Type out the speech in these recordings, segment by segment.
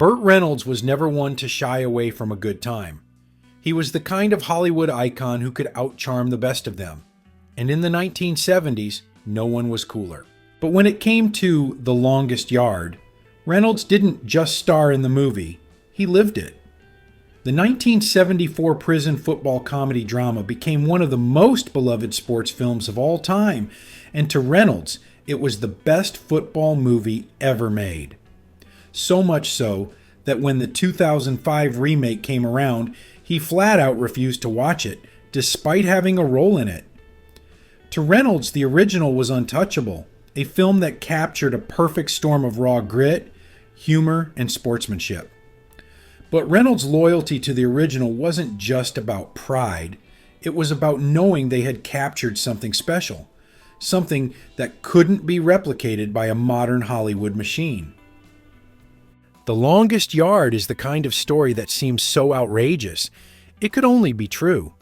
Burt Reynolds was never one to shy away from a good time. He was the kind of Hollywood icon who could outcharm the best of them. And in the 1970s, no one was cooler. But when it came to The Longest Yard, Reynolds didn't just star in the movie, he lived it. The 1974 prison football comedy drama became one of the most beloved sports films of all time, and to Reynolds, it was the best football movie ever made. So much so that when the 2005 remake came around, he flat out refused to watch it, despite having a role in it. To Reynolds, the original was untouchable, a film that captured a perfect storm of raw grit, humor, and sportsmanship. But Reynolds' loyalty to the original wasn't just about pride, it was about knowing they had captured something special, something that couldn't be replicated by a modern Hollywood machine. The Longest Yard is the kind of story that seems so outrageous, it could only be true.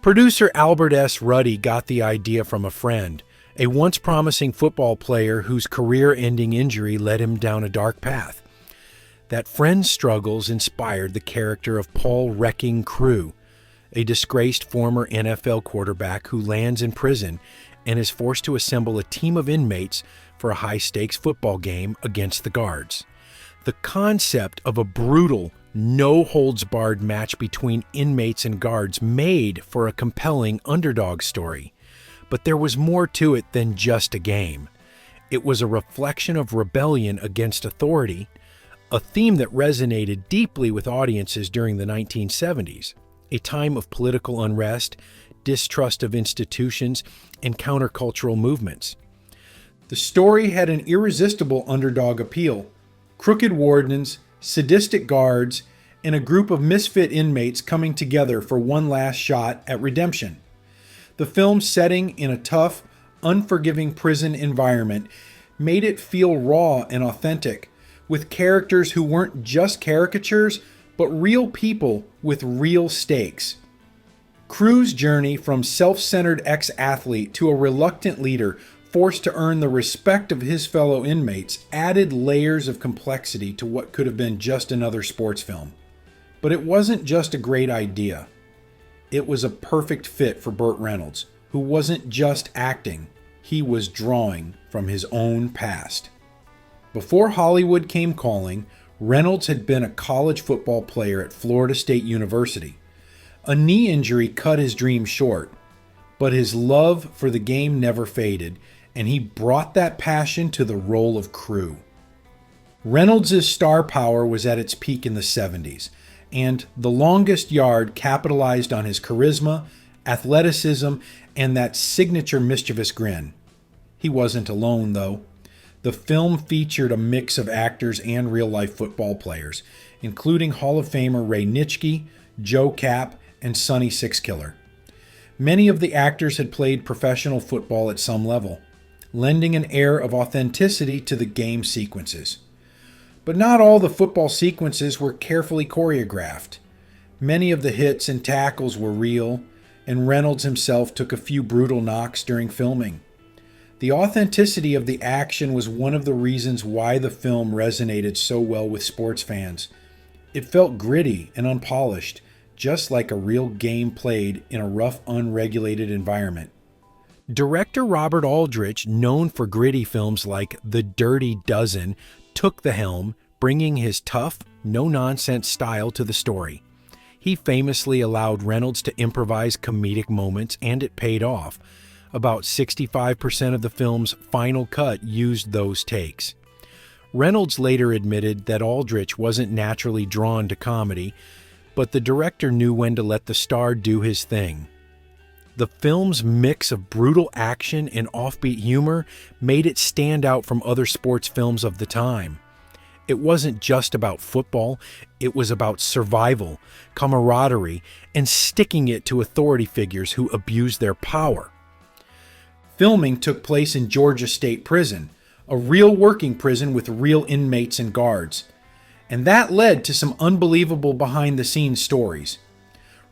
Producer Albert S. Ruddy got the idea from a friend, a once promising football player whose career-ending injury led him down a dark path. That friend's struggles inspired the character of Paul "Wrecking" Crew, a disgraced former NFL quarterback who lands in prison and is forced to assemble a team of inmates for a high-stakes football game against the guards. The concept of a brutal, no-holds-barred match between inmates and guards made for a compelling underdog story. But there was more to it than just a game. It was a reflection of rebellion against authority, a theme that resonated deeply with audiences during the 1970s, a time of political unrest, distrust of institutions, and countercultural movements. The story had an irresistible underdog appeal. Crooked wardens, sadistic guards, and a group of misfit inmates coming together for one last shot at redemption. The film's setting in a tough, unforgiving prison environment made it feel raw and authentic, with characters who weren't just caricatures, but real people with real stakes. Crew's journey from self-centered ex-athlete to a reluctant leader forced to earn the respect of his fellow inmates added layers of complexity to what could have been just another sports film. But it wasn't just a great idea. It was a perfect fit for Burt Reynolds, who wasn't just acting, he was drawing from his own past. Before Hollywood came calling, Reynolds had been a college football player at Florida State University. A knee injury cut his dream short, but his love for the game never faded, and he brought that passion to the role of Crew. Reynolds' star power was at its peak in the 70s, and The Longest Yard capitalized on his charisma, athleticism, and that signature mischievous grin. He wasn't alone, though. The film featured a mix of actors and real-life football players, including Hall of Famer Ray Nitschke, Joe Kapp, and Sonny Sixkiller. Many of the actors had played professional football at some level, lending an air of authenticity to the game sequences. But not all the football sequences were carefully choreographed. Many of the hits and tackles were real, and Reynolds himself took a few brutal knocks during filming. The authenticity of the action was one of the reasons why the film resonated so well with sports fans. It felt gritty and unpolished, just like a real game played in a rough, unregulated environment. Director Robert Aldrich, known for gritty films like The Dirty Dozen, took the helm, bringing his tough, no-nonsense style to the story. He famously allowed Reynolds to improvise comedic moments, and it paid off. About 65% of the film's final cut used those takes. Reynolds later admitted that Aldrich wasn't naturally drawn to comedy, but the director knew when to let the star do his thing. The film's mix of brutal action and offbeat humor made it stand out from other sports films of the time. It wasn't just about football, it was about survival, camaraderie, and sticking it to authority figures who abused their power. Filming took place in Georgia State Prison, a real working prison with real inmates and guards. And that led to some unbelievable behind-the-scenes stories.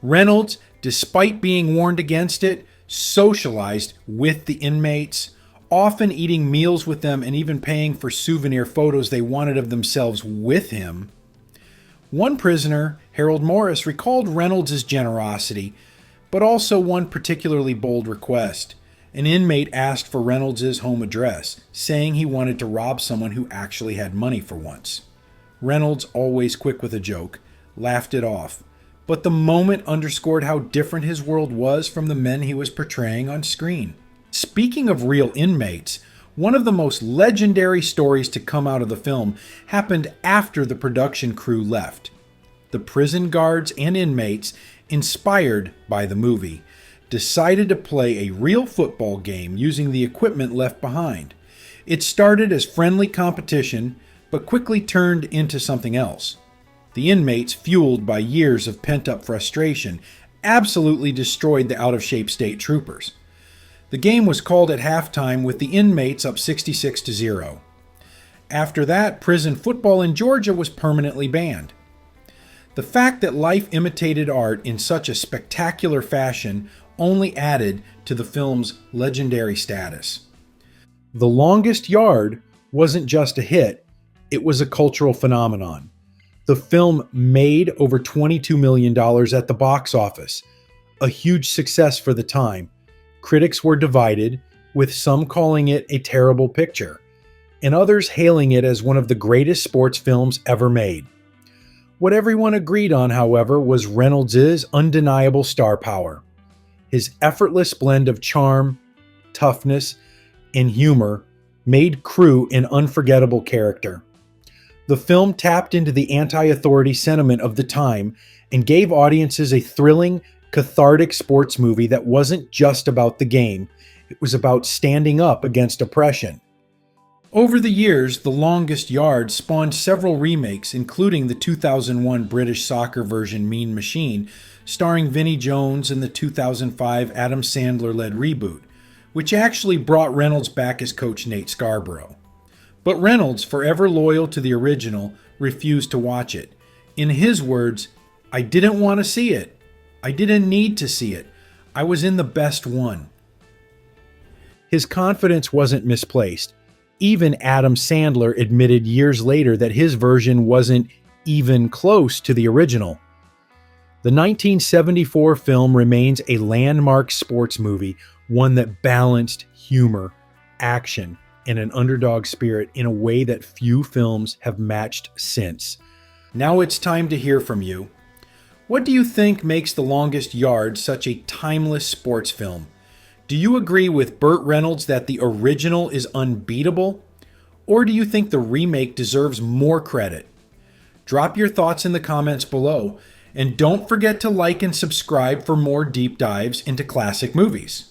Reynolds, despite being warned against it, socialized with the inmates, often eating meals with them and even paying for souvenir photos they wanted of themselves with him. One prisoner, Harold Morris, recalled Reynolds' generosity, but also one particularly bold request. An inmate asked for Reynolds' home address, saying he wanted to rob someone who actually had money for once. Reynolds, always quick with a joke, laughed it off, but the moment underscored how different his world was from the men he was portraying on screen. Speaking of real inmates, one of the most legendary stories to come out of the film happened after the production crew left. The prison guards and inmates, inspired by the movie, decided to play a real football game using the equipment left behind. It started as friendly competition, but quickly turned into something else. The inmates, fueled by years of pent-up frustration, absolutely destroyed the out-of-shape state troopers. The game was called at halftime with the inmates up 66-0. After that, prison football in Georgia was permanently banned. The fact that life imitated art in such a spectacular fashion only added to the film's legendary status. The Longest Yard wasn't just a hit, it was a cultural phenomenon. The film made over $22 million at the box office, a huge success for the time. Critics were divided, with some calling it a terrible picture, and others hailing it as one of the greatest sports films ever made. What everyone agreed on, however, was Reynolds' undeniable star power. His effortless blend of charm, toughness, and humor made Crew an unforgettable character. The film tapped into the anti-authority sentiment of the time and gave audiences a thrilling, cathartic sports movie that wasn't just about the game, it was about standing up against oppression. Over the years, The Longest Yard spawned several remakes, including the 2001 British soccer version Mean Machine, starring Vinnie Jones, and the 2005 Adam Sandler-led reboot, which actually brought Reynolds back as coach Nate Scarborough. But Reynolds, forever loyal to the original, refused to watch it. In his words, "I didn't want to see it. I didn't need to see it. I was in the best one." His confidence wasn't misplaced. Even Adam Sandler admitted years later that his version wasn't even close to the original. The 1974 film remains a landmark sports movie, one that balanced humor, action, and an underdog spirit in a way that few films have matched since. Now it's time to hear from you. What do you think makes The Longest Yard such a timeless sports film? Do you agree with Burt Reynolds that the original is unbeatable? Or do you think the remake deserves more credit? Drop your thoughts in the comments below, and don't forget to like and subscribe for more deep dives into classic movies.